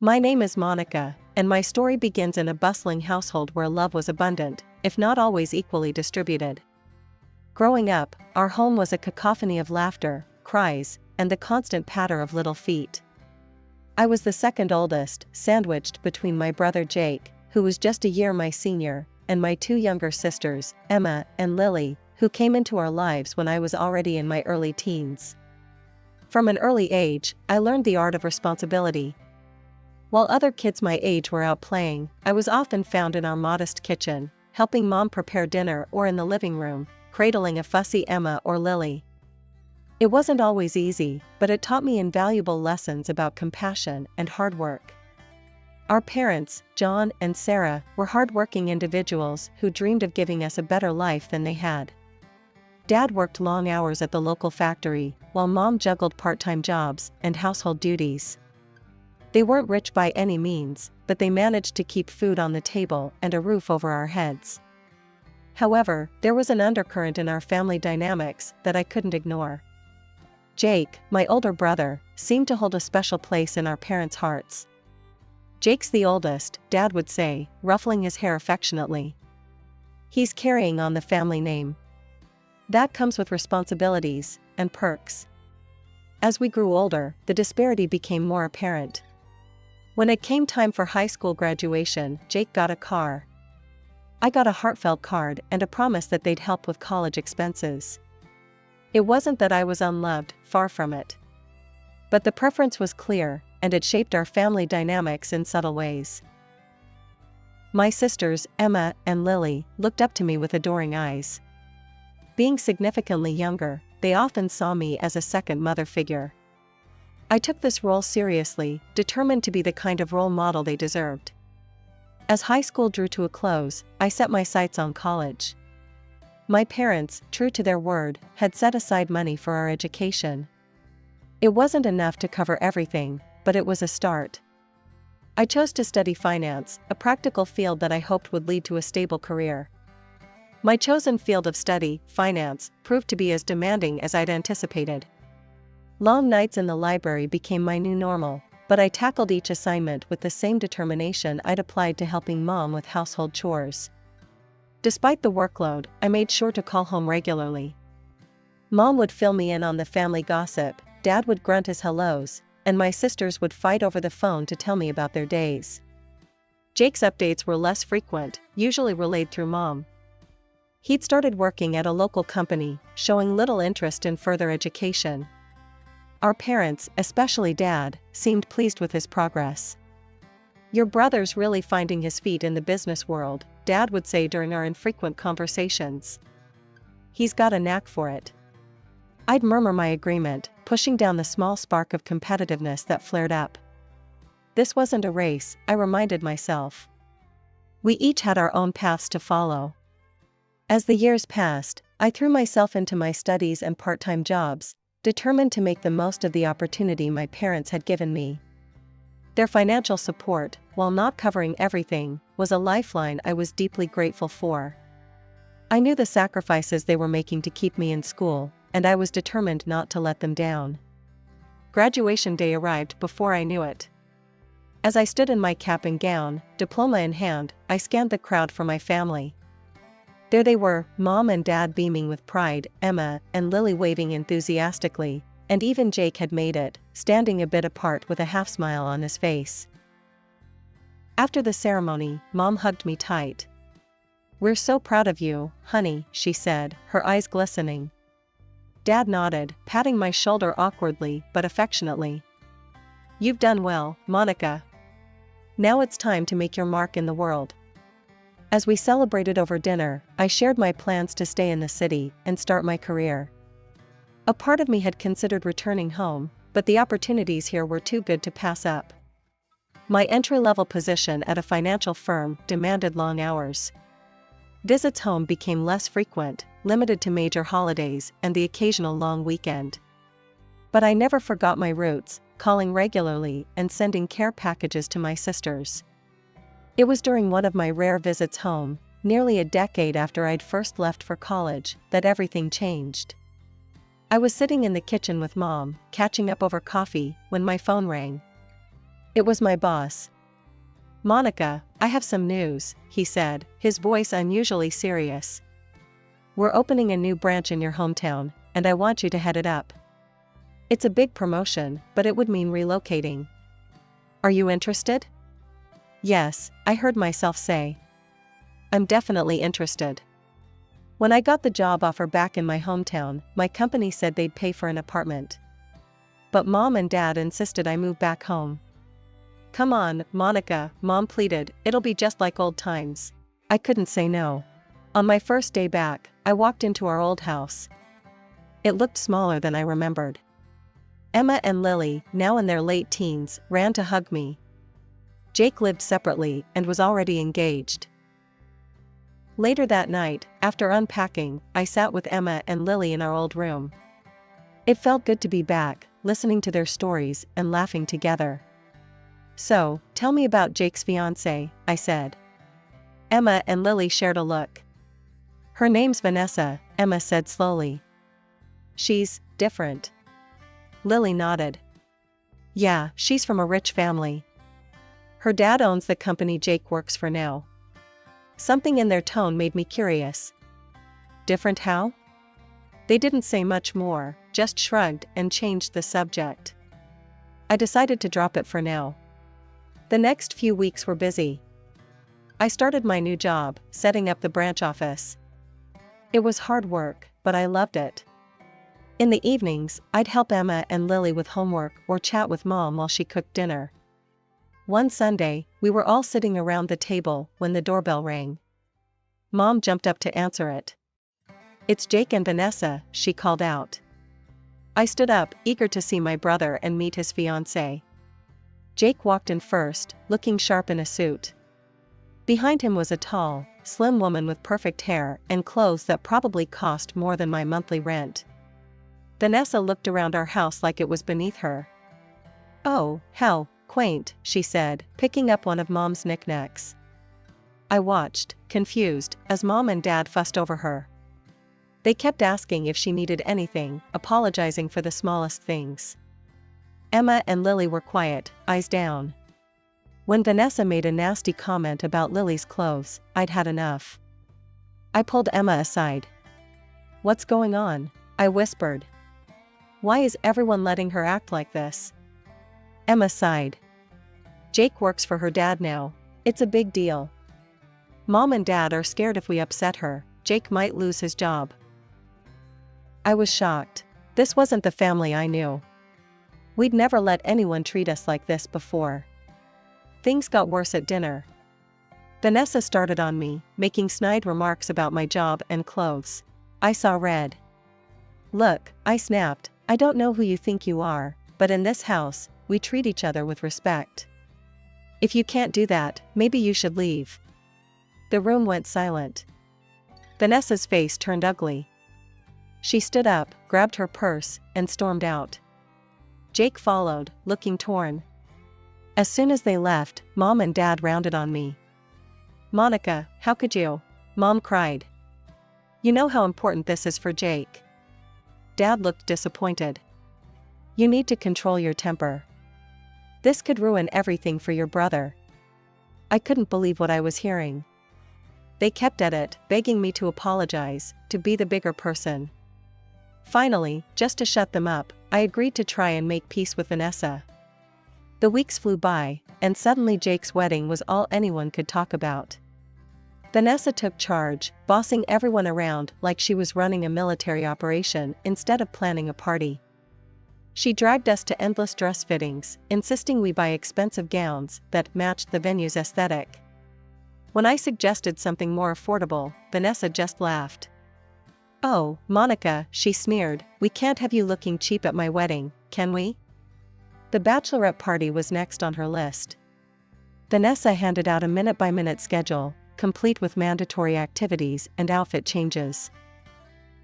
My name is Monica, and my story begins in a bustling household where love was abundant, if not always equally distributed. Growing up, our home was a cacophony of laughter, cries, and the constant patter of little feet. I was the second oldest, sandwiched between my brother Jake, who was just a year my senior, and my two younger sisters, Emma and Lily, who came into our lives when I was already in my early teens. From an early age, I learned the art of responsibility. While other kids my age were out playing, I was often found in our modest kitchen, helping Mom prepare dinner or in the living room, cradling a fussy Emma or Lily. It wasn't always easy, but it taught me invaluable lessons about compassion and hard work. Our parents, John and Sarah, were hardworking individuals who dreamed of giving us a better life than they had. Dad worked long hours at the local factory, while Mom juggled part-time jobs and household duties. They weren't rich by any means, but they managed to keep food on the table and a roof over our heads. However, there was an undercurrent in our family dynamics that I couldn't ignore. Jake, my older brother, seemed to hold a special place in our parents' hearts. "Jake's the oldest," Dad would say, ruffling his hair affectionately. "He's carrying on the family name. That comes with responsibilities and perks." As we grew older, the disparity became more apparent. When it came time for high school graduation, Jake got a car. I got a heartfelt card and a promise that they'd help with college expenses. It wasn't that I was unloved, far from it. But the preference was clear, and it shaped our family dynamics in subtle ways. My sisters, Emma and Lily, looked up to me with adoring eyes. Being significantly younger, they often saw me as a second mother figure. I took this role seriously, determined to be the kind of role model they deserved. As high school drew to a close, I set my sights on college. My parents, true to their word, had set aside money for our education. It wasn't enough to cover everything, but it was a start. I chose to study finance, a practical field that I hoped would lead to a stable career. My chosen field of study, finance, proved to be as demanding as I'd anticipated. Long nights in the library became my new normal, but I tackled each assignment with the same determination I'd applied to helping Mom with household chores. Despite the workload, I made sure to call home regularly. Mom would fill me in on the family gossip, Dad would grunt his hellos, and my sisters would fight over the phone to tell me about their days. Jake's updates were less frequent, usually relayed through Mom. He'd started working at a local company, showing little interest in further education. Our parents, especially Dad, seemed pleased with his progress. "Your brother's really finding his feet in the business world," Dad would say during our infrequent conversations. "He's got a knack for it." I'd murmur my agreement, pushing down the small spark of competitiveness that flared up. This wasn't a race, I reminded myself. We each had our own paths to follow. As the years passed, I threw myself into my studies and part-time jobs, determined to make the most of the opportunity my parents had given me. Their financial support, while not covering everything, was a lifeline I was deeply grateful for. I knew the sacrifices they were making to keep me in school, and I was determined not to let them down. Graduation day arrived before I knew it. As I stood in my cap and gown, diploma in hand, I scanned the crowd for my family. There they were, Mom and Dad beaming with pride, Emma and Lily waving enthusiastically, and even Jake had made it, standing a bit apart with a half-smile on his face. After the ceremony, Mom hugged me tight. "We're so proud of you, honey," she said, her eyes glistening. Dad nodded, patting my shoulder awkwardly but affectionately. "You've done well, Monica. Now it's time to make your mark in the world." As we celebrated over dinner, I shared my plans to stay in the city and start my career. A part of me had considered returning home, but the opportunities here were too good to pass up. My entry-level position at a financial firm demanded long hours. Visits home became less frequent, limited to major holidays and the occasional long weekend. But I never forgot my roots, calling regularly and sending care packages to my sisters. It was during one of my rare visits home, nearly a decade after I'd first left for college, that everything changed. I was sitting in the kitchen with Mom, catching up over coffee, when my phone rang. It was my boss. "Monica, I have some news," he said, his voice unusually serious. "We're opening a new branch in your hometown, and I want you to head it up. It's a big promotion, but it would mean relocating. Are you interested?" "Yes," I heard myself say. "I'm definitely interested." When I got the job offer back in my hometown, my company said they'd pay for an apartment. But Mom and Dad insisted I move back home. "Come on, Monica," Mom pleaded, "it'll be just like old times." I couldn't say no. On my first day back, I walked into our old house. It looked smaller than I remembered. Emma and Lily, now in their late teens, ran to hug me. Jake lived separately and was already engaged. Later that night, after unpacking, I sat with Emma and Lily in our old room. It felt good to be back, listening to their stories and laughing together. "So, tell me about Jake's fiancée," I said. Emma and Lily shared a look. "Her name's Vanessa," Emma said slowly. "She's different." Lily nodded. "Yeah, she's from a rich family. Her dad owns the company Jake works for now." Something in their tone made me curious. "Different how?" They didn't say much more, just shrugged and changed the subject. I decided to drop it for now. The next few weeks were busy. I started my new job, setting up the branch office. It was hard work, but I loved it. In the evenings, I'd help Emma and Lily with homework or chat with Mom while she cooked dinner. One Sunday, we were all sitting around the table when the doorbell rang. Mom jumped up to answer it. "It's Jake and Vanessa," she called out. I stood up, eager to see my brother and meet his fiancée. Jake walked in first, looking sharp in a suit. Behind him was a tall, slim woman with perfect hair and clothes that probably cost more than my monthly rent. Vanessa looked around our house like it was beneath her. "Oh, how quaint," she said, picking up one of Mom's knickknacks. I watched, confused, as Mom and Dad fussed over her. They kept asking if she needed anything, apologizing for the smallest things. Emma and Lily were quiet, eyes down. When Vanessa made a nasty comment about Lily's clothes, I'd had enough. I pulled Emma aside. "What's going on?" I whispered. "Why is everyone letting her act like this?" Emma sighed. "Jake works for her dad now. It's a big deal. Mom and Dad are scared if we upset her, Jake might lose his job." I was shocked. This wasn't the family I knew. We'd never let anyone treat us like this before. Things got worse at dinner. Vanessa started on me, making snide remarks about my job and clothes. I saw red. "Look," I snapped, "I don't know who you think you are, but in this house, we treat each other with respect. If you can't do that, maybe you should leave." The room went silent. Vanessa's face turned ugly. She stood up, grabbed her purse, and stormed out. Jake followed, looking torn. As soon as they left, Mom and Dad rounded on me. "Monica, how could you?" Mom cried. "You know how important this is for Jake." Dad looked disappointed. "You need to control your temper. This could ruin everything for your brother." I couldn't believe what I was hearing. They kept at it, begging me to apologize, to be the bigger person. Finally, just to shut them up, I agreed to try and make peace with Vanessa. The weeks flew by, and suddenly Jake's wedding was all anyone could talk about. Vanessa took charge, bossing everyone around like she was running a military operation instead of planning a party. She dragged us to endless dress fittings, insisting we buy expensive gowns that matched the venue's aesthetic. When I suggested something more affordable, Vanessa just laughed. "Oh, Monica," she sneered, "we can't have you looking cheap at my wedding, can we?" The bachelorette party was next on her list. Vanessa handed out a minute-by-minute schedule, complete with mandatory activities and outfit changes.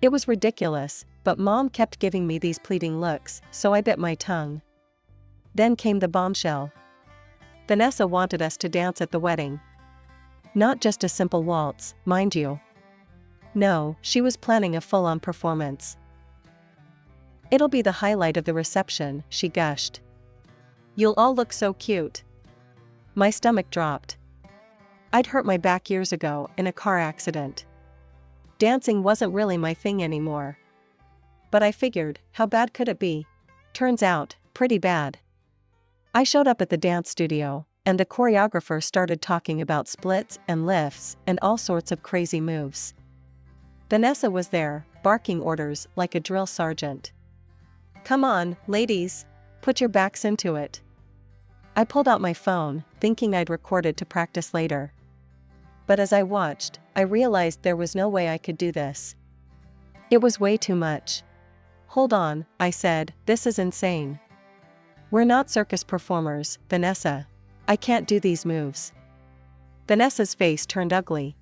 It was ridiculous, but Mom kept giving me these pleading looks, so I bit my tongue. Then came the bombshell. Vanessa wanted us to dance at the wedding. Not just a simple waltz, mind you. No, she was planning a full-on performance. "It'll be the highlight of the reception," she gushed. "You'll all look so cute." My stomach dropped. I'd hurt my back years ago in a car accident. Dancing wasn't really my thing anymore. But I figured, how bad could it be? Turns out, pretty bad. I showed up at the dance studio, and the choreographer started talking about splits and lifts and all sorts of crazy moves. Vanessa was there, barking orders like a drill sergeant. "Come on, ladies, put your backs into it." I pulled out my phone, thinking I'd record it to practice later. But as I watched, I realized there was no way I could do this. It was way too much. "Hold on," I said, "this is insane. We're not circus performers, Vanessa. I can't do these moves." Vanessa's face turned ugly.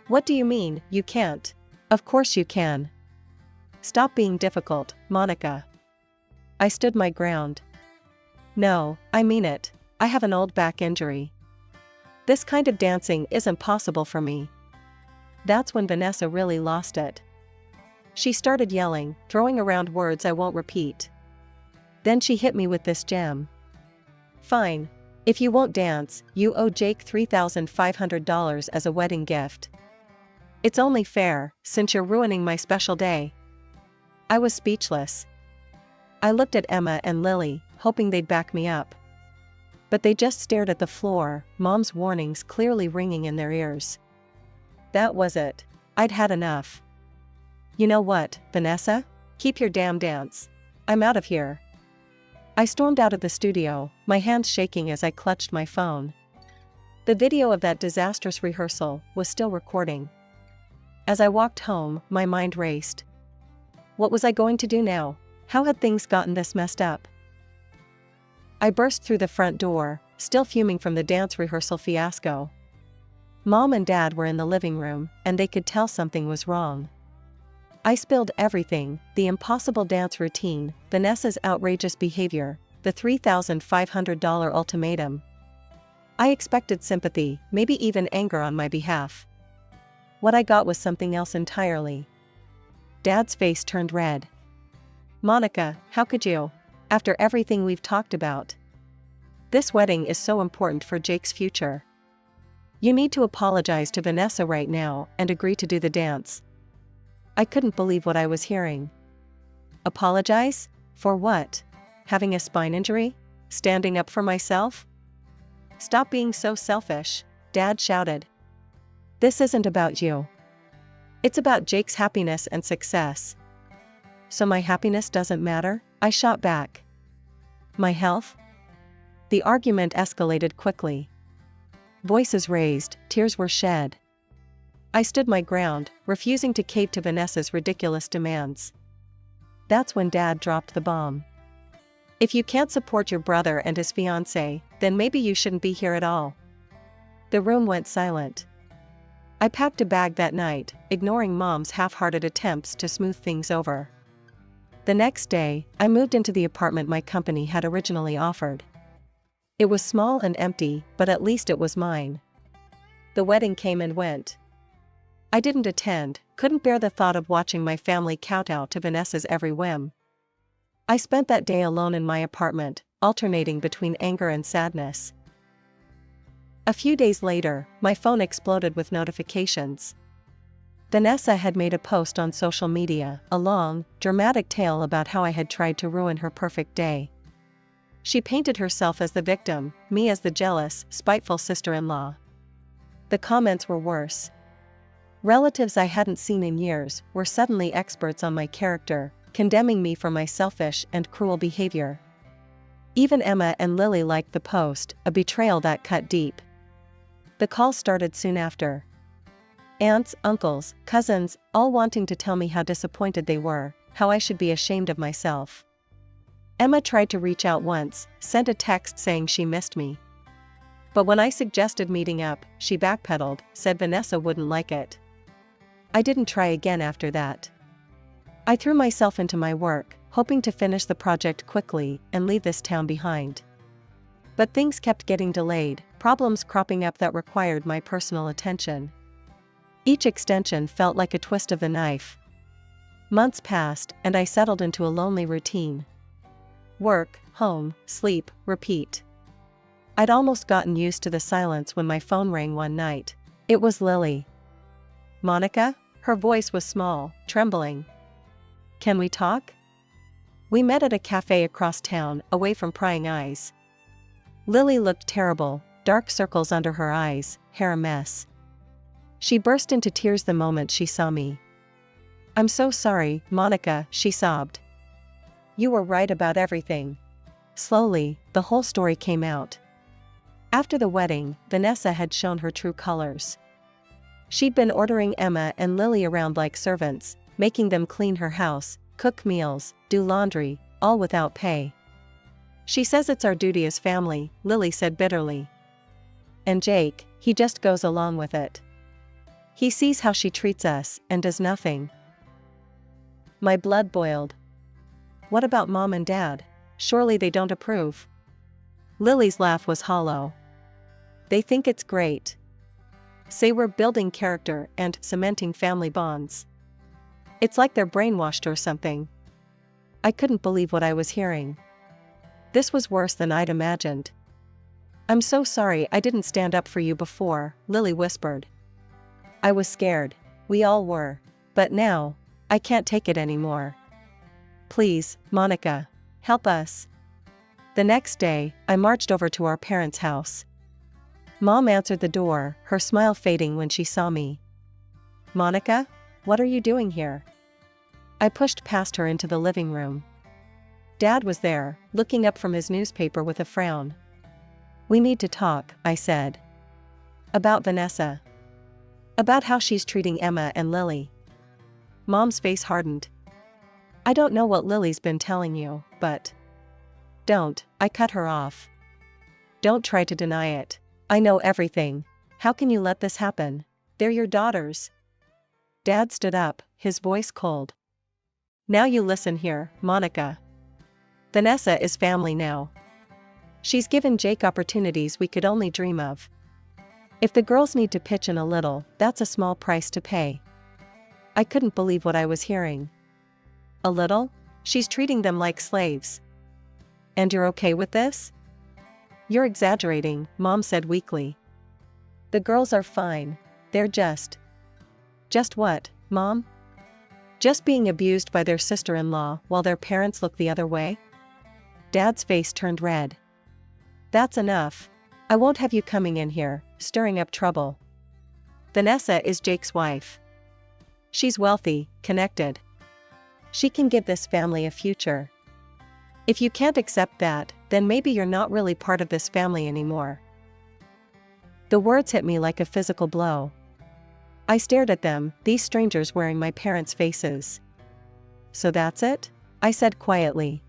"What do you mean, you can't? Of course you can. Stop being difficult, Monica." I stood my ground. "No, I mean it. I have an old back injury. This kind of dancing isn't possible for me." That's when Vanessa really lost it. She started yelling, throwing around words I won't repeat. Then she hit me with this gem. "Fine. If you won't dance, you owe Jake $3,500 as a wedding gift. It's only fair, since you're ruining my special day." I was speechless. I looked at Emma and Lily, hoping they'd back me up. But they just stared at the floor, Mom's warnings clearly ringing in their ears. That was it. I'd had enough. "You know what, Vanessa? Keep your damn dance. I'm out of here." I stormed out of the studio, my hands shaking as I clutched my phone. The video of that disastrous rehearsal was still recording. As I walked home, my mind raced. What was I going to do now? How had things gotten this messed up? I burst through the front door, still fuming from the dance rehearsal fiasco. Mom and Dad were in the living room, and they could tell something was wrong. I spilled everything: the impossible dance routine, Vanessa's outrageous behavior, the $3,500 ultimatum. I expected sympathy, maybe even anger on my behalf. What I got was something else entirely. Dad's face turned red. "Monica, how could you? After everything we've talked about. This wedding is so important for Jake's future. You need to apologize to Vanessa right now and agree to do the dance." I couldn't believe what I was hearing. Apologize? For what? Having a spine injury? Standing up for myself? "Stop being so selfish," Dad shouted. "This isn't about you. It's about Jake's happiness and success." "So my happiness doesn't matter?" I shot back. "My health?" The argument escalated quickly. Voices raised, tears were shed. I stood my ground, refusing to cave to Vanessa's ridiculous demands. That's when Dad dropped the bomb. "If you can't support your brother and his fiancée, then maybe you shouldn't be here at all." The room went silent. I packed a bag that night, ignoring Mom's half-hearted attempts to smooth things over. The next day, I moved into the apartment my company had originally offered. It was small and empty, but at least it was mine. The wedding came and went. I didn't attend, couldn't bear the thought of watching my family kowtow to Vanessa's every whim. I spent that day alone in my apartment, alternating between anger and sadness. A few days later, my phone exploded with notifications. Vanessa had made a post on social media, a long, dramatic tale about how I had tried to ruin her perfect day. She painted herself as the victim, me as the jealous, spiteful sister-in-law. The comments were worse. Relatives I hadn't seen in years were suddenly experts on my character, condemning me for my selfish and cruel behavior. Even Emma and Lily liked the post, a betrayal that cut deep. The call started soon after. Aunts, uncles, cousins, all wanting to tell me how disappointed they were, how I should be ashamed of myself. Emma tried to reach out once, sent a text saying she missed me. But when I suggested meeting up, she backpedaled, said Vanessa wouldn't like it. I didn't try again after that. I threw myself into my work, hoping to finish the project quickly and leave this town behind. But things kept getting delayed, problems cropping up that required my personal attention. Each extension felt like a twist of the knife. Months passed, and I settled into a lonely routine. Work, home, sleep, repeat. I'd almost gotten used to the silence when my phone rang one night. It was Lily. "Monica?" Her voice was small, trembling. "Can we talk?" We met at a cafe across town, away from prying eyes. Lily looked terrible, dark circles under her eyes, hair a mess. She burst into tears the moment she saw me. "I'm so sorry, Monica," she sobbed. "You were right about everything." Slowly, the whole story came out. After the wedding, Vanessa had shown her true colors. She'd been ordering Emma and Lily around like servants, making them clean her house, cook meals, do laundry, all without pay. "She says it's our duty as family," Lily said bitterly. "And Jake, he just goes along with it. He sees how she treats us, and does nothing." My blood boiled. "What about Mom and Dad? Surely they don't approve?" Lily's laugh was hollow. "They think it's great. Say we're building character and cementing family bonds. It's like they're brainwashed or something." I couldn't believe what I was hearing. This was worse than I'd imagined. "I'm so sorry I didn't stand up for you before," Lily whispered. I was scared. We all were. But now, I can't take it anymore. "Please, Monica, help us." The next day, I marched over to our parents' house. Mom answered the door, her smile fading when she saw me. "Monica, what are you doing here?" I pushed past her into the living room. Dad was there, looking up from his newspaper with a frown. "We need to talk," I said. "About Vanessa. About how she's treating Emma and Lily." Mom's face hardened. "I don't know what Lily's been telling you, but..." "Don't," I cut her off. "Don't try to deny it. I know everything. How can you let this happen? They're your daughters." Dad stood up, his voice cold. "Now you listen here, Monica. Vanessa is family now. She's given Jake opportunities we could only dream of. If the girls need to pitch in a little, that's a small price to pay." I couldn't believe what I was hearing. "A little? She's treating them like slaves. And you're okay with this?" "You're exaggerating," Mom said weakly. "The girls are fine. They're just..." "Just what, Mom?" "Just being abused by their sister-in-law while their parents look the other way." Dad's face turned red. "That's enough. I won't have you coming in here, stirring up trouble. Vanessa is Jake's wife. She's wealthy, connected. She can give this family a future. If you can't accept that, then maybe you're not really part of this family anymore." The words hit me like a physical blow. I stared at them, these strangers wearing my parents' faces. "So that's it?" I said quietly.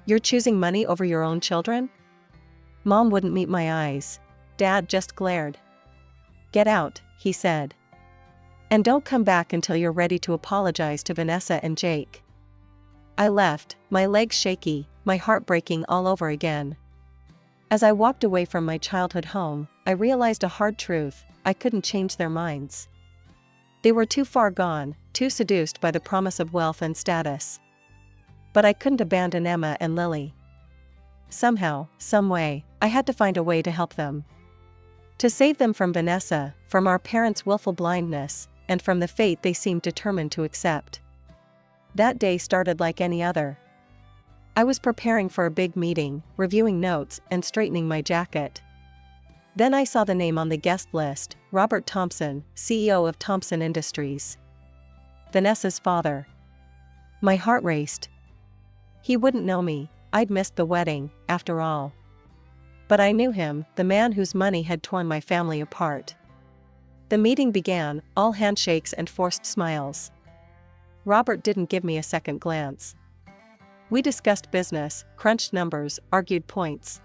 "You're choosing money over your own children?" Mom wouldn't meet my eyes. Dad just glared. "Get out," he said. "And don't come back until you're ready to apologize to Vanessa and Jake." I left, my legs shaky, my heart breaking all over again. As I walked away from my childhood home, I realized a hard truth: I couldn't change their minds. They were too far gone, too seduced by the promise of wealth and status. But I couldn't abandon Emma and Lily. Somehow, some way, I had to find a way to help them. To save them from Vanessa, from our parents' willful blindness, and from the fate they seemed determined to accept. That day started like any other. I was preparing for a big meeting, reviewing notes, and straightening my jacket. Then I saw the name on the guest list: Robert Thompson, CEO of Thompson Industries. Vanessa's father. My heart raced. He wouldn't know me. I'd missed the wedding, after all. But I knew him, the man whose money had torn my family apart. The meeting began, all handshakes and forced smiles. Robert didn't give me a second glance. We discussed business, crunched numbers, argued points.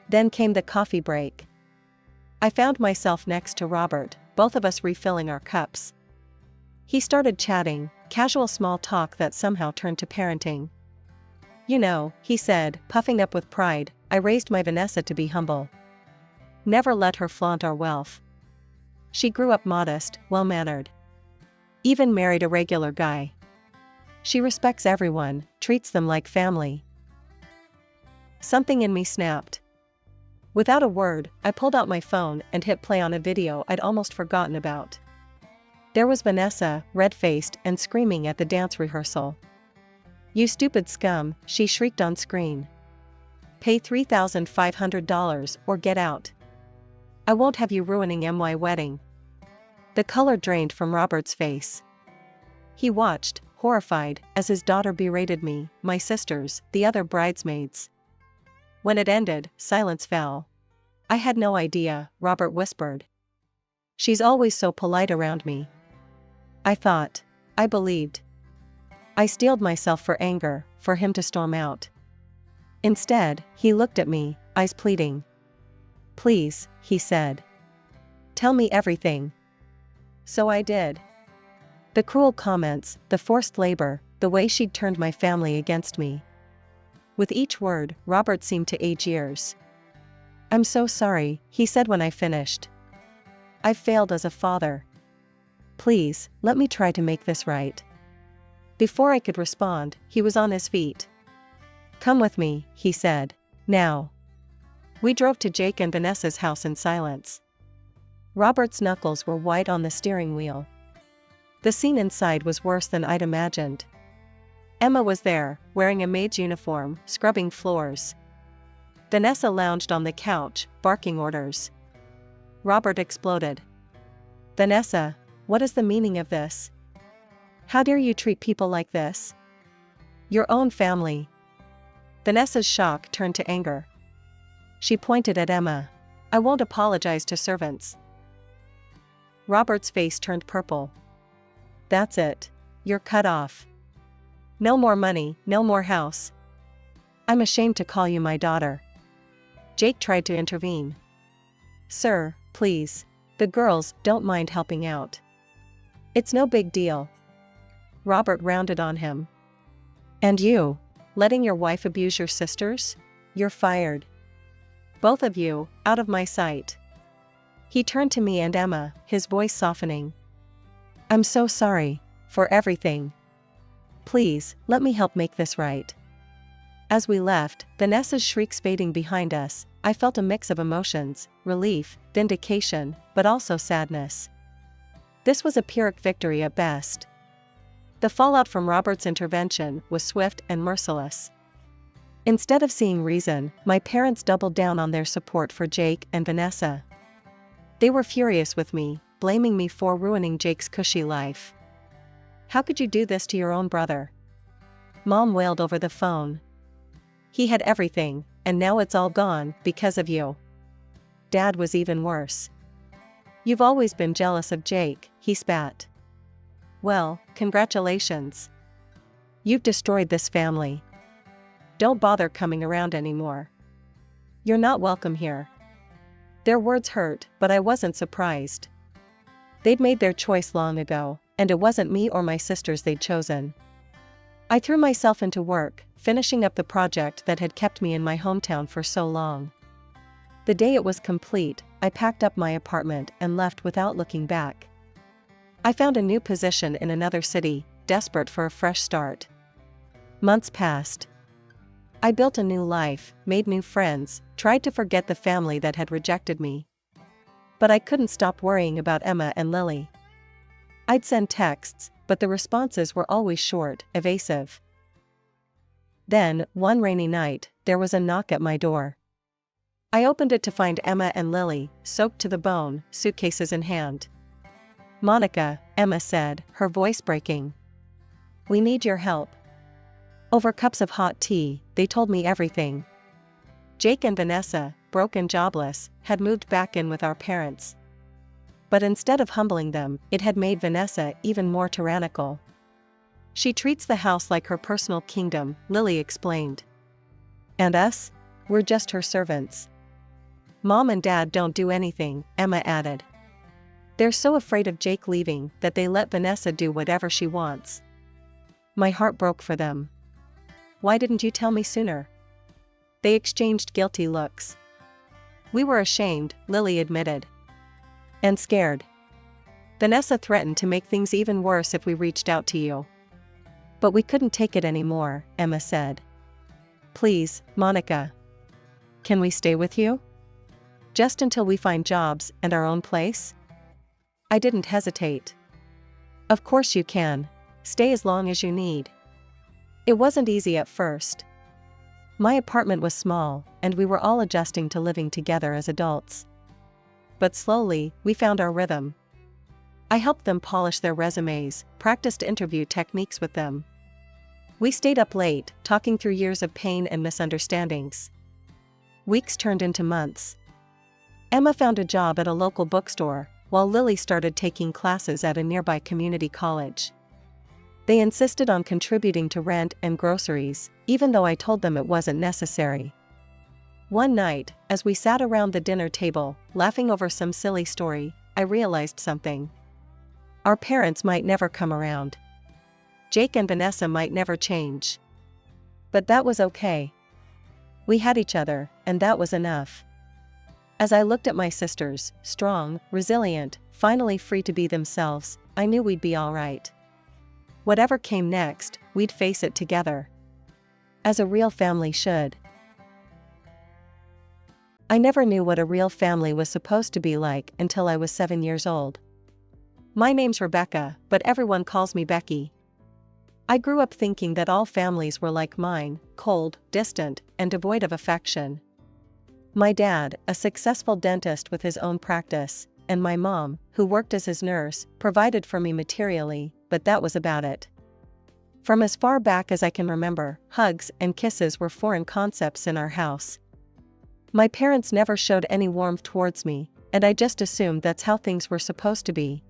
Then came the coffee break. I found myself next to Robert, both of us refilling our cups. He started chatting, casual small talk that somehow turned to parenting. "You know," he said, puffing up with pride, "I raised my Vanessa to be humble. Never let her flaunt our wealth. She grew up modest, well-mannered. Even married a regular guy. She respects everyone, treats them like family." Something in me snapped. Without a word, I pulled out my phone and hit play on a video I'd almost forgotten about. There was Vanessa, red-faced and screaming at the dance rehearsal. "You stupid scum," she shrieked on screen. "Pay $3,500 or get out. I won't have you ruining my wedding." The color drained from Robert's face. He watched, horrified, as his daughter berated me, my sisters, the other bridesmaids. When it ended, silence fell. "I had no idea," Robert whispered. "She's always so polite around me." I thought. I believed. I steeled myself for anger, for him to storm out. Instead, he looked at me, eyes pleading. "Please," he said. "Tell me everything." So I did. The cruel comments, the forced labor, the way she'd turned my family against me. With each word, Robert seemed to age years. "I'm so sorry," he said when I finished. "I've failed as a father. Please, let me try to make this right." Before I could respond, he was on his feet. "Come with me," he said. "Now." We drove to Jake and Vanessa's house in silence. Robert's knuckles were white on the steering wheel. The scene inside was worse than I'd imagined. Emma was there, wearing a maid's uniform, scrubbing floors. Vanessa lounged on the couch, barking orders. Robert exploded. "Vanessa, what is the meaning of this? How dare you treat people like this? Your own family." Vanessa's shock turned to anger. She pointed at Emma. "I won't apologize to servants." Robert's face turned purple. "That's it. You're cut off. No more money, no more house. I'm ashamed to call you my daughter." Jake tried to intervene. "Sir, please. The girls don't mind helping out. It's no big deal." Robert rounded on him. "And you? Letting your wife abuse your sisters? You're fired. Both of you, out of my sight." He turned to me and Emma, his voice softening. "I'm so sorry. For everything. Please, let me help make this right." As we left, Vanessa's shrieks fading behind us, I felt a mix of emotions, relief, vindication, but also sadness. This was a Pyrrhic victory at best. The fallout from Robert's intervention was swift and merciless. Instead of seeing reason, my parents doubled down on their support for Jake and Vanessa. They were furious with me, blaming me for ruining Jake's cushy life. "How could you do this to your own brother?" Mom wailed over the phone. "He had everything, and now it's all gone because of you." Dad was even worse. "You've always been jealous of Jake," he spat. "Well, congratulations. You've destroyed this family. Don't bother coming around anymore. You're not welcome here." Their words hurt, but I wasn't surprised. They'd made their choice long ago, and it wasn't me or my sisters they'd chosen. I threw myself into work, finishing up the project that had kept me in my hometown for so long. The day it was complete, I packed up my apartment and left without looking back. I found a new position in another city, desperate for a fresh start. Months passed. I built a new life, made new friends, tried to forget the family that had rejected me. But I couldn't stop worrying about Emma and Lily. I'd send texts, but the responses were always short, evasive. Then, one rainy night, there was a knock at my door. I opened it to find Emma and Lily, soaked to the bone, suitcases in hand. "Monica," Emma said, her voice breaking. "We need your help." Over cups of hot tea, they told me everything. Jake and Vanessa, broke and jobless, had moved back in with our parents. But instead of humbling them, it had made Vanessa even more tyrannical. "She treats the house like her personal kingdom," Lily explained. "And us? We're just her servants." "Mom and Dad don't do anything," Emma added. "They're so afraid of Jake leaving that they let Vanessa do whatever she wants." My heart broke for them. "Why didn't you tell me sooner?" They exchanged guilty looks. "We were ashamed," Lily admitted. "And scared. Vanessa threatened to make things even worse if we reached out to you." "But we couldn't take it anymore," Emma said. "Please, Monica. Can we stay with you? Just until we find jobs and our own place? I didn't hesitate. Of course you can. Stay as long as you need. It wasn't easy at first. My apartment was small, and we were all adjusting to living together as adults. But slowly, we found our rhythm. I helped them polish their resumes, practiced interview techniques with them. We stayed up late, talking through years of pain and misunderstandings. Weeks turned into months. Emma found a job at a local bookstore, while Lily started taking classes at a nearby community college. They insisted on contributing to rent and groceries, even though I told them it wasn't necessary. One night, as we sat around the dinner table, laughing over some silly story, I realized something. Our parents might never come around. Jake and Vanessa might never change. But that was okay. We had each other, and that was enough. As I looked at my sisters, strong, resilient, finally free to be themselves, I knew we'd be all right. Whatever came next, we'd face it together. As a real family should. I never knew what a real family was supposed to be like until I was 7 years old. My name's Rebecca, but everyone calls me Becky. I grew up thinking that all families were like mine, cold, distant, and devoid of affection. My dad, a successful dentist with his own practice, and my mom, who worked as his nurse, provided for me materially, but that was about it. From as far back as I can remember, hugs and kisses were foreign concepts in our house. My parents never showed any warmth towards me, and I just assumed that's how things were supposed to be.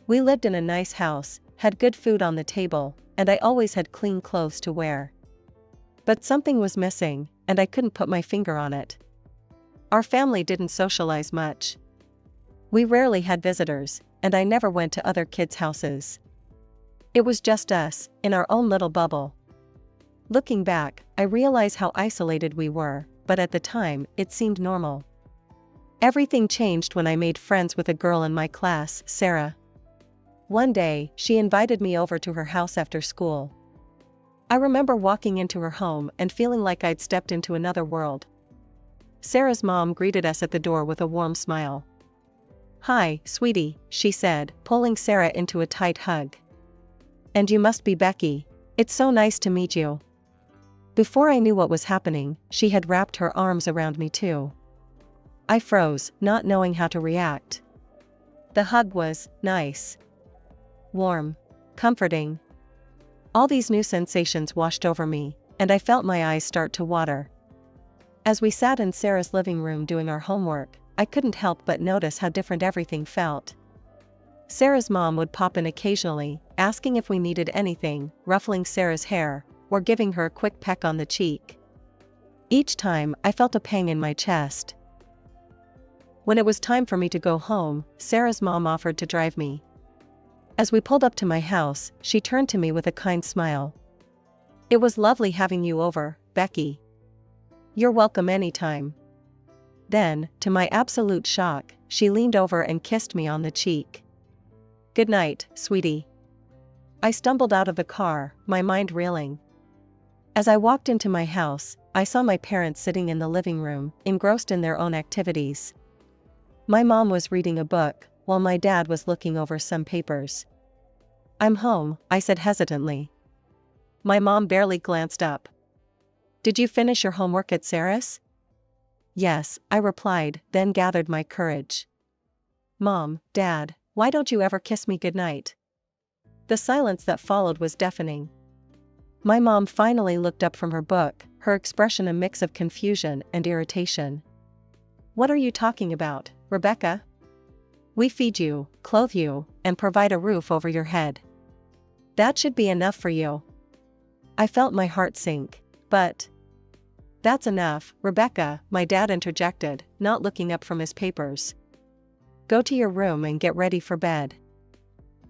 We lived in a nice house, had good food on the table, and I always had clean clothes to wear. But something was missing, and I couldn't put my finger on it. Our family didn't socialize much. We rarely had visitors, and I never went to other kids' houses. It was just us, in our own little bubble. Looking back, I realize how isolated we were, but at the time, it seemed normal. Everything changed when I made friends with a girl in my class, Sarah. One day, she invited me over to her house after school. I remember walking into her home and feeling like I'd stepped into another world. Sarah's mom greeted us at the door with a warm smile. "Hi, sweetie," she said, pulling Sarah into a tight hug. "And you must be Becky. It's so nice to meet you." Before I knew what was happening, she had wrapped her arms around me too. I froze, not knowing how to react. The hug was nice, warm, comforting. All these new sensations washed over me, and I felt my eyes start to water. As we sat in Sarah's living room doing our homework, I couldn't help but notice how different everything felt. Sarah's mom would pop in occasionally, asking if we needed anything, ruffling Sarah's hair, or giving her a quick peck on the cheek. Each time, I felt a pang in my chest. When it was time for me to go home, Sarah's mom offered to drive me. As we pulled up to my house, she turned to me with a kind smile. "It was lovely having you over, Becky. You're welcome anytime." Then, to my absolute shock, she leaned over and kissed me on the cheek. "Good night, sweetie." I stumbled out of the car, my mind reeling. As I walked into my house, I saw my parents sitting in the living room, engrossed in their own activities. My mom was reading a book, while my dad was looking over some papers. "I'm home," I said hesitantly. My mom barely glanced up. "Did you finish your homework at Sarah's?" "Yes," I replied, then gathered my courage. "Mom, Dad, why don't you ever kiss me goodnight?" The silence that followed was deafening. My mom finally looked up from her book, her expression a mix of confusion and irritation. "What are you talking about, Rebecca? We feed you, clothe you, and provide a roof over your head. That should be enough for you." I felt my heart sink. "But that's enough, Rebecca," my dad interjected, not looking up from his papers. "Go to your room and get ready for bed."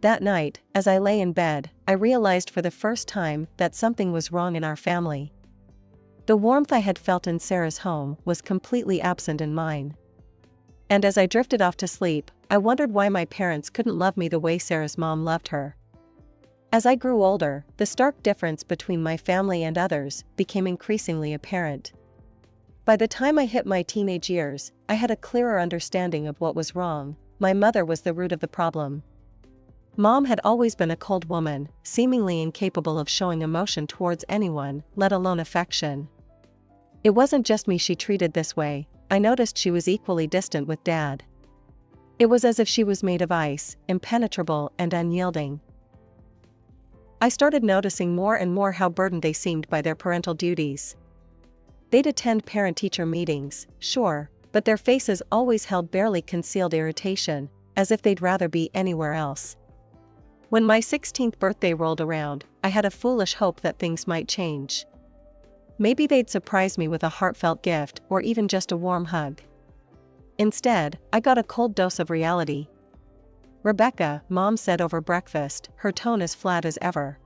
That night, as I lay in bed, I realized for the first time that something was wrong in our family. The warmth I had felt in Sarah's home was completely absent in mine. And as I drifted off to sleep, I wondered why my parents couldn't love me the way Sarah's mom loved her. As I grew older, the stark difference between my family and others became increasingly apparent. By the time I hit my teenage years, I had a clearer understanding of what was wrong. My mother was the root of the problem. Mom had always been a cold woman, seemingly incapable of showing emotion towards anyone, let alone affection. It wasn't just me she treated this way, I noticed she was equally distant with Dad. It was as if she was made of ice, impenetrable and unyielding. I started noticing more and more how burdened they seemed by their parental duties. They'd attend parent-teacher meetings, sure, but their faces always held barely concealed irritation, as if they'd rather be anywhere else. When my 16th birthday rolled around, I had a foolish hope that things might change. Maybe they'd surprise me with a heartfelt gift or even just a warm hug. Instead, I got a cold dose of reality. "Rebecca," Mom said over breakfast, her tone as flat as ever.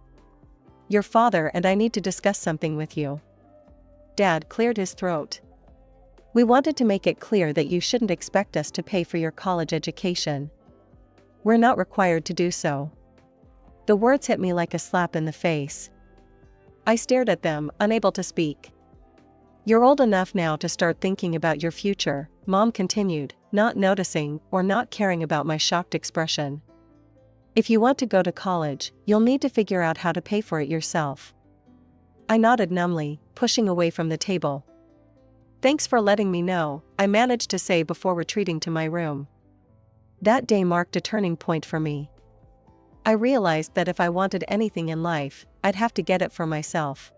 "Your father and I need to discuss something with you." Dad cleared his throat. "We wanted to make it clear that you shouldn't expect us to pay for your college education. We're not required to do so." The words hit me like a slap in the face. I stared at them, unable to speak. "You're old enough now to start thinking about your future," Mom continued, not noticing or not caring about my shocked expression. "If you want to go to college, you'll need to figure out how to pay for it yourself." I nodded numbly, pushing away from the table. "Thanks for letting me know," I managed to say before retreating to my room. That day marked a turning point for me. I realized that if I wanted anything in life, I'd have to get it for myself.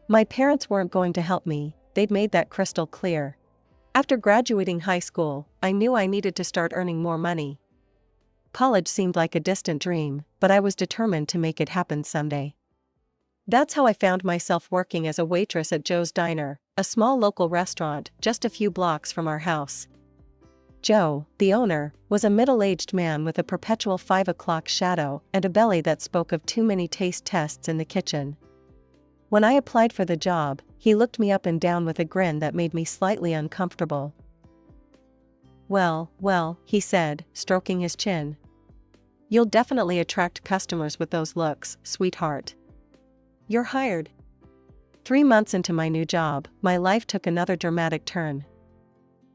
My parents weren't going to help me, they'd made that crystal clear. After graduating high school, I knew I needed to start earning more money. College seemed like a distant dream, but I was determined to make it happen someday. That's how I found myself working as a waitress at Joe's Diner, a small local restaurant just a few blocks from our house. Joe, the owner, was a middle-aged man with a perpetual 5 o'clock shadow and a belly that spoke of too many taste tests in the kitchen. When I applied for the job, he looked me up and down with a grin that made me slightly uncomfortable. Well, he said, stroking his chin. "You'll definitely attract customers with those looks, sweetheart. You're hired." 3 months into my new job, my life took another dramatic turn.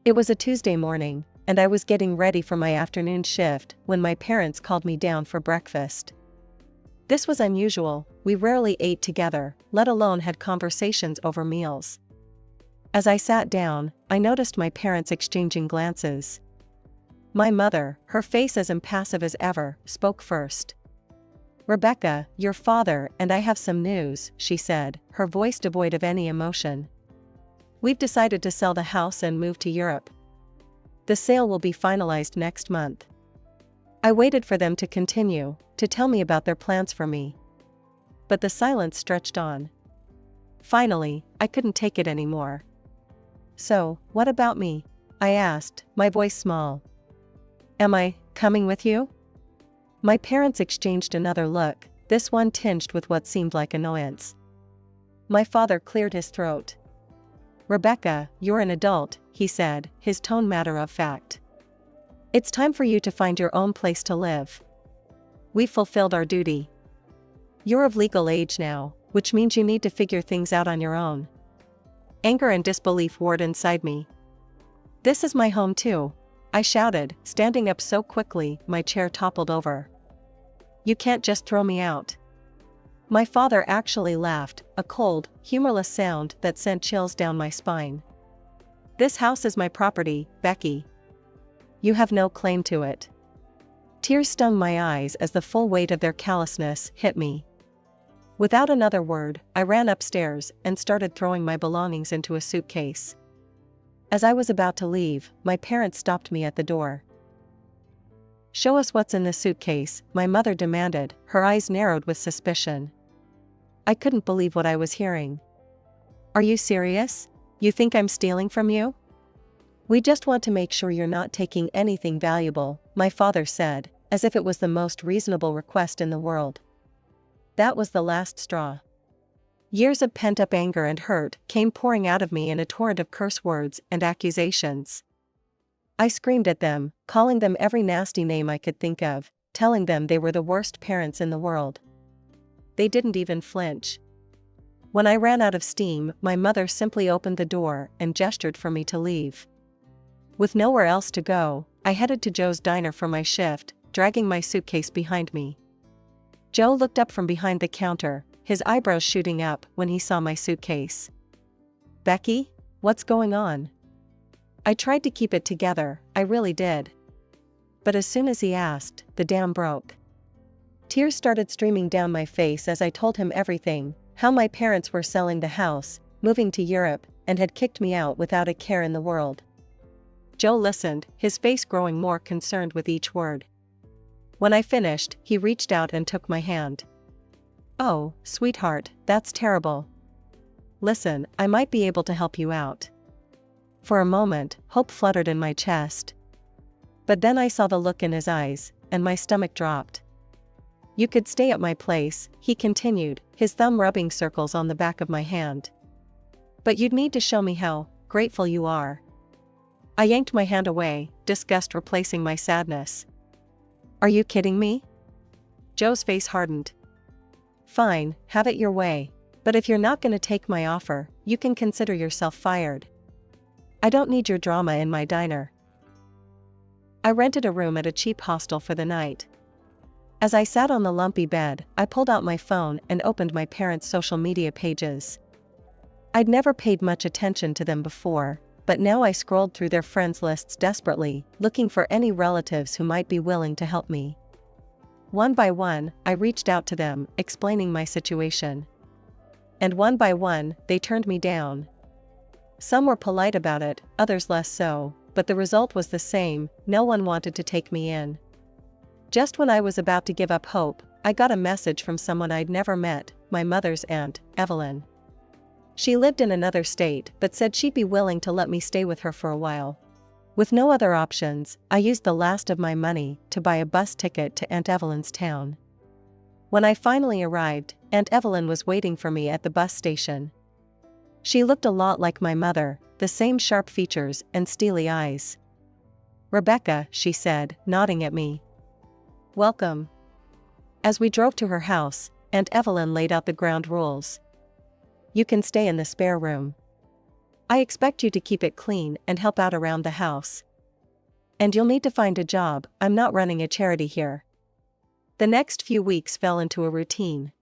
It was a Tuesday morning, and I was getting ready for my afternoon shift when my parents called me down for breakfast. This was unusual, we rarely ate together, let alone had conversations over meals. As I sat down, I noticed my parents exchanging glances. My mother, her face as impassive as ever, spoke first. "Rebecca, your father and I have some news," she said, her voice devoid of any emotion. "We've decided to sell the house and move to Europe. The sale will be finalized next month." I waited for them to continue, to tell me about their plans for me. But the silence stretched on. Finally, I couldn't take it anymore. "So, what about me?" I asked, my voice small. "Am I coming with you?" My parents exchanged another look, this one tinged with what seemed like annoyance. My father cleared his throat. "Rebecca, you're an adult," he said, his tone matter of fact. "It's time for you to find your own place to live. We've fulfilled our duty. You're of legal age now, which means you need to figure things out on your own." Anger and disbelief warred inside me. "This is my home too," I shouted, standing up so quickly my chair toppled over. "You can't just throw me out." My father actually laughed, a cold, humorless sound that sent chills down my spine. "This house is my property, Becky. You have no claim to it." Tears stung my eyes as the full weight of their callousness hit me. Without another word, I ran upstairs and started throwing my belongings into a suitcase. As I was about to leave, my parents stopped me at the door. "Show us what's in the suitcase," my mother demanded, her eyes narrowed with suspicion. I couldn't believe what I was hearing. "Are you serious? You think I'm stealing from you?" "We just want to make sure you're not taking anything valuable," my father said, as if it was the most reasonable request in the world. That was the last straw. Years of pent-up anger and hurt came pouring out of me in a torrent of curse words and accusations. I screamed at them, calling them every nasty name I could think of, telling them they were the worst parents in the world. They didn't even flinch. When I ran out of steam, my mother simply opened the door and gestured for me to leave. With nowhere else to go, I headed to Joe's diner for my shift, dragging my suitcase behind me. Joe looked up from behind the counter, his eyebrows shooting up when he saw my suitcase. "Becky, what's going on?" I tried to keep it together, I really did. But as soon as he asked, the dam broke. Tears started streaming down my face as I told him everything, how my parents were selling the house, moving to Europe, and had kicked me out without a care in the world. Joe listened, his face growing more concerned with each word. When I finished, he reached out and took my hand. "Oh, sweetheart, that's terrible. Listen, I might be able to help you out." For a moment, hope fluttered in my chest. But then I saw the look in his eyes, and my stomach dropped. "You could stay at my place," he continued, his thumb rubbing circles on the back of my hand. "But you'd need to show me how grateful you are." I yanked my hand away, disgust replacing my sadness. "Are you kidding me?" Joe's face hardened. "Fine, have it your way. But if you're not going to take my offer, you can consider yourself fired. I don't need your drama in my diner." I rented a room at a cheap hostel for the night. As I sat on the lumpy bed, I pulled out my phone and opened my parents' social media pages. I'd never paid much attention to them before, but now I scrolled through their friends lists desperately, looking for any relatives who might be willing to help me. One by one, I reached out to them, explaining my situation. And one by one, they turned me down. Some were polite about it, others less so, but the result was the same, no one wanted to take me in. Just when I was about to give up hope, I got a message from someone I'd never met, my mother's aunt, Evelyn. She lived in another state but said she'd be willing to let me stay with her for a while. With no other options, I used the last of my money to buy a bus ticket to Aunt Evelyn's town. When I finally arrived, Aunt Evelyn was waiting for me at the bus station. She looked a lot like my mother, the same sharp features and steely eyes. "Rebecca," she said, nodding at me. "Welcome." As we drove to her house, Aunt Evelyn laid out the ground rules. "You can stay in the spare room. I expect you to keep it clean and help out around the house. And you'll need to find a job, I'm not running a charity here." The next few weeks fell into a routine.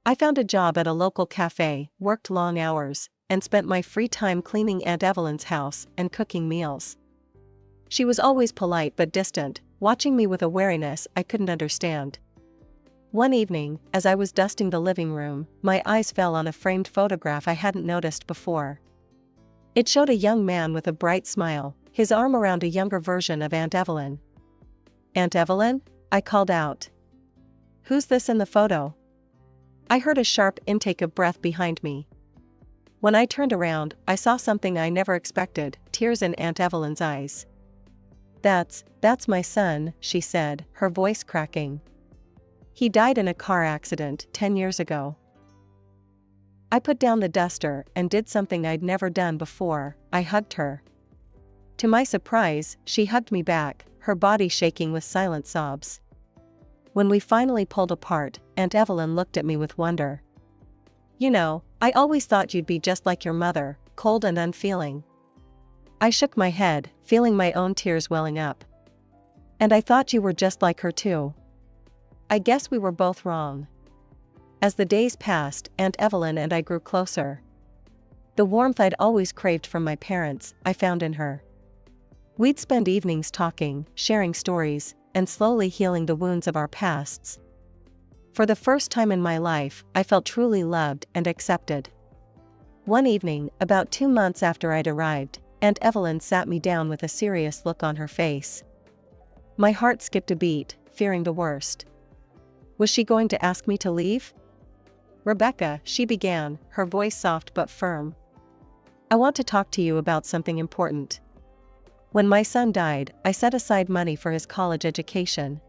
I found a job at a local cafe, worked long hours, and spent my free time cleaning Aunt Evelyn's house and cooking meals. She was always polite but distant, watching me with a wariness I couldn't understand. One evening, as I was dusting the living room, my eyes fell on a framed photograph I hadn't noticed before. It showed a young man with a bright smile, his arm around a younger version of Aunt Evelyn. "Aunt Evelyn?" I called out. "Who's this in the photo?" I heard a sharp intake of breath behind me. When I turned around, I saw something I never expected, tears in Aunt Evelyn's eyes. That's my son," she said, her voice cracking. "He died in a car accident 10 years ago." I put down the duster and did something I'd never done before, I hugged her. To my surprise, she hugged me back, her body shaking with silent sobs. When we finally pulled apart, Aunt Evelyn looked at me with wonder. "You know, I always thought you'd be just like your mother, cold and unfeeling." I shook my head, feeling my own tears welling up. "And I thought you were just like her too." I guess we were both wrong. As the days passed, Aunt Evelyn and I grew closer. The warmth I'd always craved from my parents, I found in her. We'd spend evenings talking, sharing stories, and slowly healing the wounds of our pasts. For the first time in my life, I felt truly loved and accepted. One evening, about 2 months after I'd arrived, Aunt Evelyn sat me down with a serious look on her face. My heart skipped a beat, fearing the worst. Was she going to ask me to leave? "Rebecca," she began, her voice soft but firm. "I want to talk to you about something important. When my son died, I set aside money for his college education.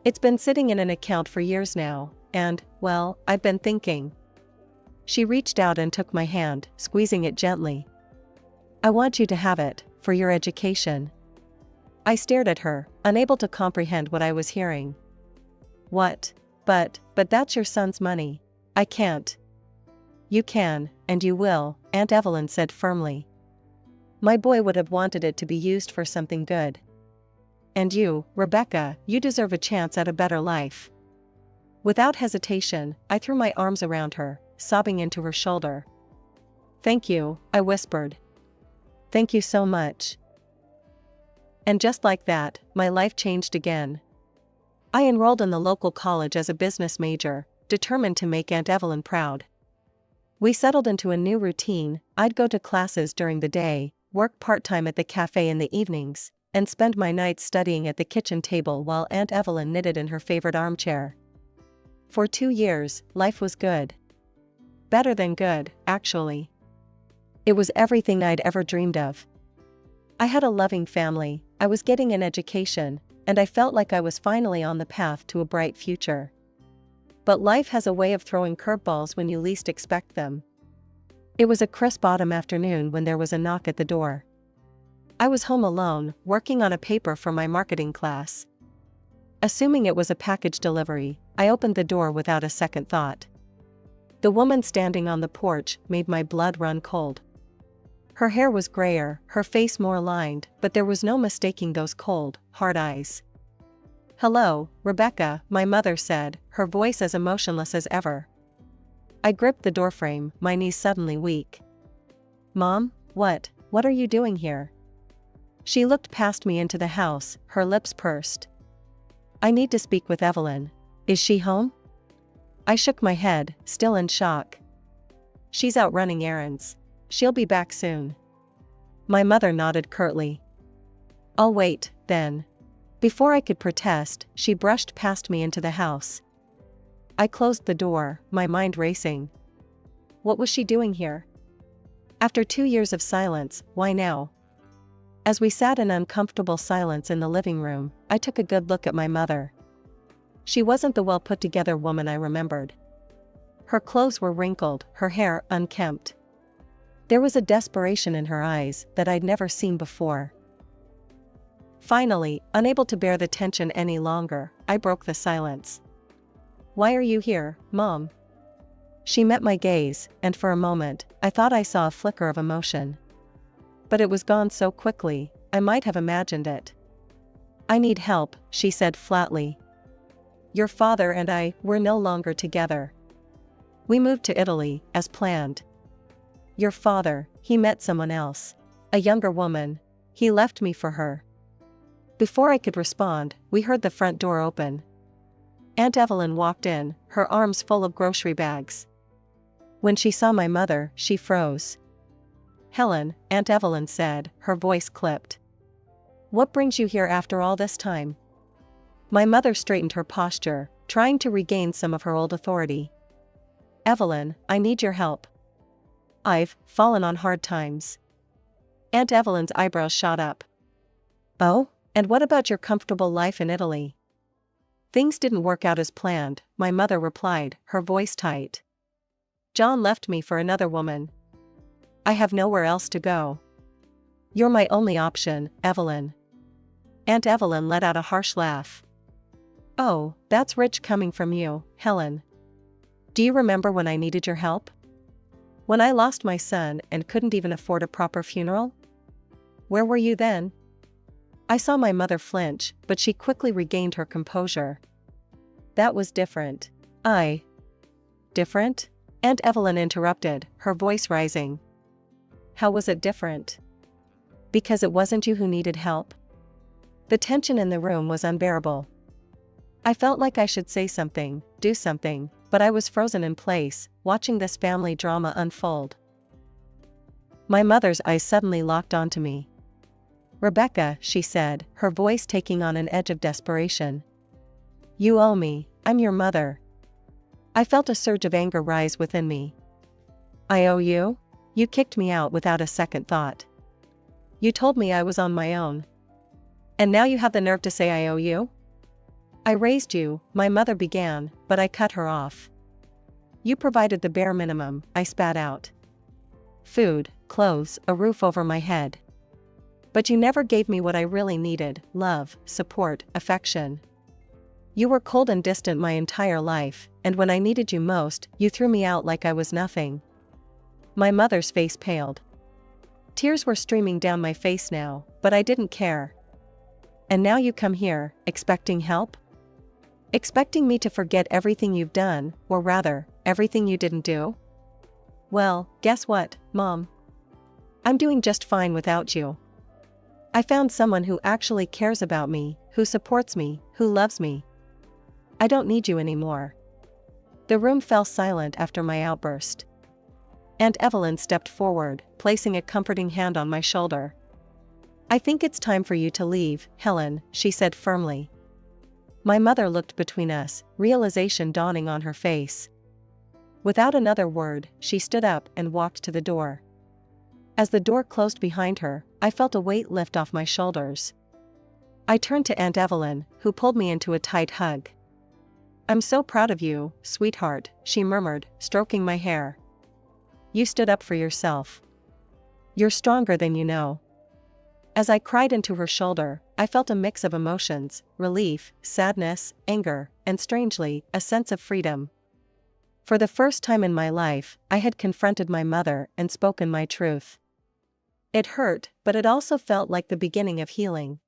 It's been sitting in an account for years now, and, well, I've been thinking." She reached out and took my hand, squeezing it gently. "I want you to have it, for your education." I stared at her, unable to comprehend what I was hearing. "What? But that's your son's money. I can't." You can, and you will, Aunt Evelyn said firmly. My boy would have wanted it to be used for something good. And you, Rebecca, you deserve a chance at a better life. Without hesitation, I threw my arms around her, sobbing into her shoulder. Thank you, I whispered. Thank you so much. And just like that, my life changed again. I enrolled in the local college as a business major, determined to make Aunt Evelyn proud. We settled into a new routine. I'd go to classes during the day, work part-time at the cafe in the evenings, and spend my nights studying at the kitchen table while Aunt Evelyn knitted in her favorite armchair. For 2 years, life was good. Better than good, actually. It was everything I'd ever dreamed of. I had a loving family, I was getting an education, and I felt like I was finally on the path to a bright future. But life has a way of throwing curveballs when you least expect them. It was a crisp autumn afternoon when there was a knock at the door. I was home alone, working on a paper for my marketing class. Assuming it was a package delivery, I opened the door without a second thought. The woman standing on the porch made my blood run cold. Her hair was grayer, her face more lined, but there was no mistaking those cold, hard eyes. Hello, Rebecca, my mother said, her voice as emotionless as ever. I gripped the doorframe, my knees suddenly weak. Mom, what are you doing here? She looked past me into the house, her lips pursed. I need to speak with Evelyn. Is she home? I shook my head, still in shock. She's out running errands. She'll be back soon. My mother nodded curtly. I'll wait, then. Before I could protest, she brushed past me into the house. I closed the door, my mind racing. What was she doing here? After 2 years of silence, why now? As we sat in uncomfortable silence in the living room, I took a good look at my mother. She wasn't the well-put-together woman I remembered. Her clothes were wrinkled, her hair unkempt. There was a desperation in her eyes that I'd never seen before. Finally, unable to bear the tension any longer, I broke the silence. Why are you here, Mom? She met my gaze, and for a moment, I thought I saw a flicker of emotion. But it was gone so quickly, I might have imagined it. I need help, she said flatly. Your father and I were no longer together. We moved to Italy, as planned. Your father, he met someone else. A younger woman. He left me for her. Before I could respond, we heard the front door open. Aunt Evelyn walked in, her arms full of grocery bags. When she saw my mother, she froze. Helen, Aunt Evelyn said, her voice clipped. What brings you here after all this time? My mother straightened her posture, trying to regain some of her old authority. Evelyn, I need your help. I've fallen on hard times. Aunt Evelyn's eyebrows shot up. Oh, and what about your comfortable life in Italy? Things didn't work out as planned, my mother replied, her voice tight. John left me for another woman. I have nowhere else to go. You're my only option, Evelyn. Aunt Evelyn let out a harsh laugh. Oh, that's rich coming from you, Helen. Do you remember when I needed your help? When I lost my son and couldn't even afford a proper funeral? Where were you then? I saw my mother flinch, but she quickly regained her composure. That was different. Different? Aunt Evelyn interrupted, her voice rising. How was it different? Because it wasn't you who needed help? The tension in the room was unbearable. I felt like I should say something, do something, but I was frozen in place, watching this family drama unfold. My mother's eyes suddenly locked onto me. Rebecca, she said, her voice taking on an edge of desperation. You owe me, I'm your mother. I felt a surge of anger rise within me. I owe you? You kicked me out without a second thought. You told me I was on my own. And now you have the nerve to say I owe you? I raised you, my mother began, but I cut her off. You provided the bare minimum, I spat out. Food, clothes, a roof over my head. But you never gave me what I really needed, love, support, affection. You were cold and distant my entire life, and when I needed you most, you threw me out like I was nothing. My mother's face paled. Tears were streaming down my face now, but I didn't care. And now you come here, expecting help? Expecting me to forget everything you've done, or rather, everything you didn't do? Well, guess what, Mom? I'm doing just fine without you. I found someone who actually cares about me, who supports me, who loves me. I don't need you anymore. The room fell silent after my outburst. Aunt Evelyn stepped forward, placing a comforting hand on my shoulder. I think it's time for you to leave, Helen, she said firmly. My mother looked between us, realization dawning on her face. Without another word, she stood up and walked to the door. As the door closed behind her, I felt a weight lift off my shoulders. I turned to Aunt Evelyn, who pulled me into a tight hug. I'm so proud of you, sweetheart, she murmured, stroking my hair. You stood up for yourself. You're stronger than you know. As I cried into her shoulder, I felt a mix of emotions, relief, sadness, anger, and strangely, a sense of freedom. For the first time in my life, I had confronted my mother and spoken my truth. It hurt, but it also felt like the beginning of healing.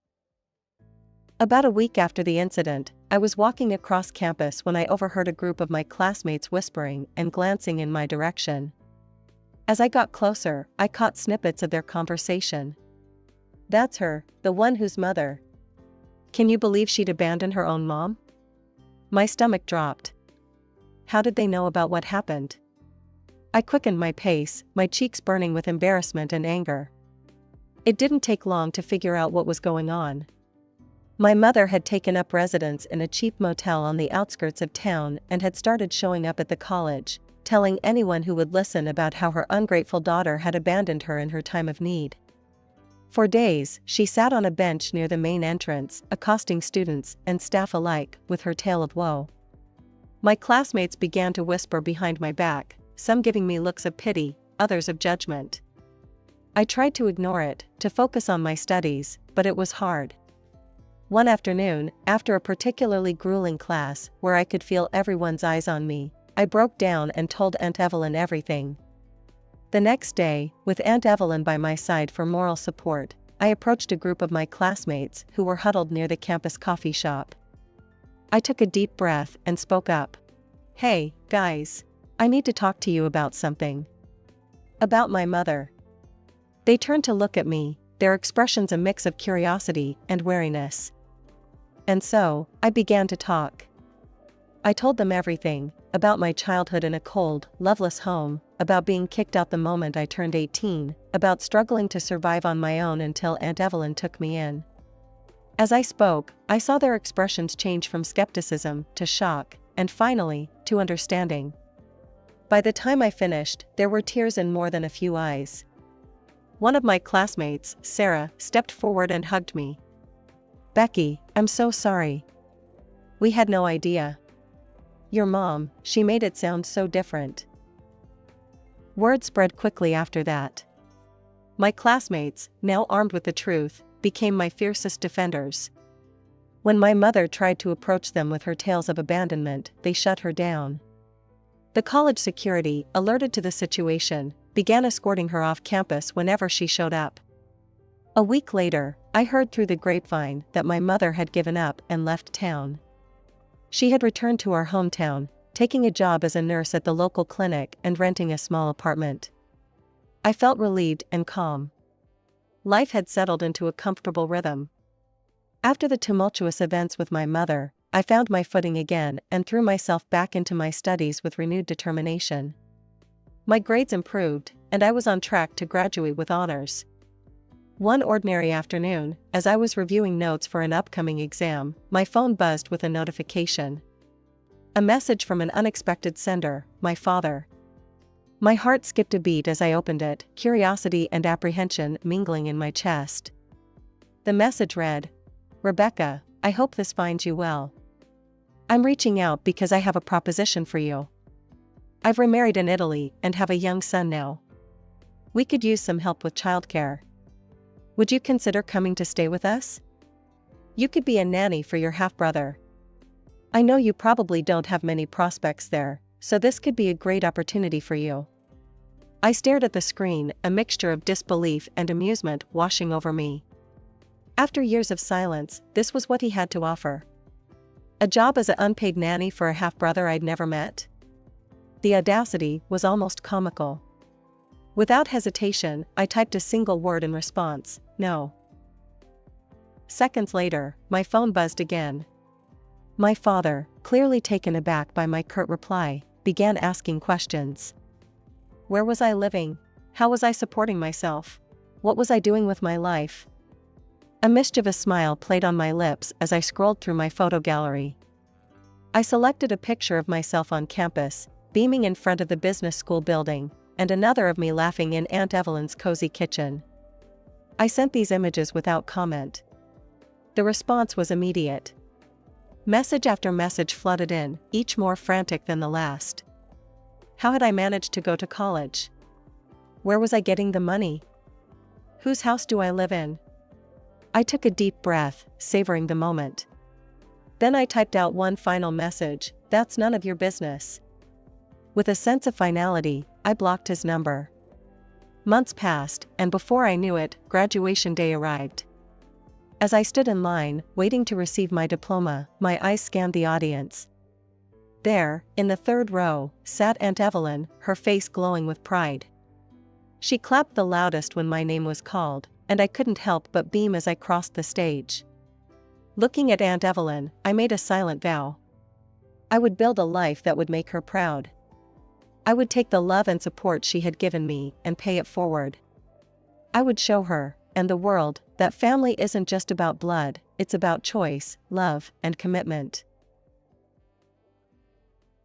About a week after the incident, I was walking across campus when I overheard a group of my classmates whispering and glancing in my direction. As I got closer, I caught snippets of their conversation. That's her, the one whose mother. Can you believe she'd abandon her own mom? My stomach dropped. How did they know about what happened? I quickened my pace, my cheeks burning with embarrassment and anger. It didn't take long to figure out what was going on. My mother had taken up residence in a cheap motel on the outskirts of town and had started showing up at the college, telling anyone who would listen about how her ungrateful daughter had abandoned her in her time of need. For days, she sat on a bench near the main entrance, accosting students and staff alike with her tale of woe. My classmates began to whisper behind my back, some giving me looks of pity, others of judgment. I tried to ignore it, to focus on my studies, but it was hard. One afternoon, after a particularly grueling class where I could feel everyone's eyes on me, I broke down and told Aunt Evelyn everything. The next day, with Aunt Evelyn by my side for moral support, I approached a group of my classmates who were huddled near the campus coffee shop. I took a deep breath and spoke up. Hey, guys. I need to talk to you about something. About my mother. They turned to look at me, their expressions a mix of curiosity and wariness. And so, I began to talk. I told them everything, about my childhood in a cold, loveless home, about being kicked out the moment I turned 18, about struggling to survive on my own until Aunt Evelyn took me in. As I spoke, I saw their expressions change from skepticism to shock, and finally, to understanding. By the time I finished, there were tears in more than a few eyes. One of my classmates, Sarah, stepped forward and hugged me. Becky, I'm so sorry. We had no idea. Your mom, she made it sound so different. Word spread quickly after that. My classmates, now armed with the truth, became my fiercest defenders. When my mother tried to approach them with her tales of abandonment, they shut her down. The college security, alerted to the situation, began escorting her off campus whenever she showed up. A week later, I heard through the grapevine that my mother had given up and left town. She had returned to our hometown, taking a job as a nurse at the local clinic and renting a small apartment. I felt relieved and calm. Life had settled into a comfortable rhythm. After the tumultuous events with my mother, I found my footing again and threw myself back into my studies with renewed determination. My grades improved, and I was on track to graduate with honors. One ordinary afternoon, as I was reviewing notes for an upcoming exam, my phone buzzed with a notification. A message from an unexpected sender, my father. My heart skipped a beat as I opened it, curiosity and apprehension mingling in my chest. The message read, Rebecca, I hope this finds you well. I'm reaching out because I have a proposition for you. I've remarried in Italy and have a young son now. We could use some help with childcare. Would you consider coming to stay with us? You could be a nanny for your half-brother. I know you probably don't have many prospects there, so this could be a great opportunity for you. I stared at the screen, a mixture of disbelief and amusement washing over me. After years of silence, this was what he had to offer. A job as an unpaid nanny for a half-brother I'd never met? The audacity was almost comical. Without hesitation, I typed a single word in response: no. Seconds later, my phone buzzed again. My father, clearly taken aback by my curt reply, began asking questions. Where was I living? How was I supporting myself? What was I doing with my life? A mischievous smile played on my lips as I scrolled through my photo gallery. I selected a picture of myself on campus, beaming in front of the business school building, and another of me laughing in Aunt Evelyn's cozy kitchen. I sent these images without comment. The response was immediate. Message after message flooded in, each more frantic than the last. How had I managed to go to college? Where was I getting the money? Whose house do I live in? I took a deep breath, savoring the moment. Then I typed out one final message: that's none of your business. With a sense of finality, I blocked his number. Months passed, and before I knew it, graduation day arrived. As I stood in line, waiting to receive my diploma, my eyes scanned the audience. There, in the third row, sat Aunt Evelyn, her face glowing with pride. She clapped the loudest when my name was called, and I couldn't help but beam as I crossed the stage. Looking at Aunt Evelyn, I made a silent vow. I would build a life that would make her proud. I would take the love and support she had given me and pay it forward. I would show her, and the world, that family isn't just about blood, it's about choice, love, and commitment.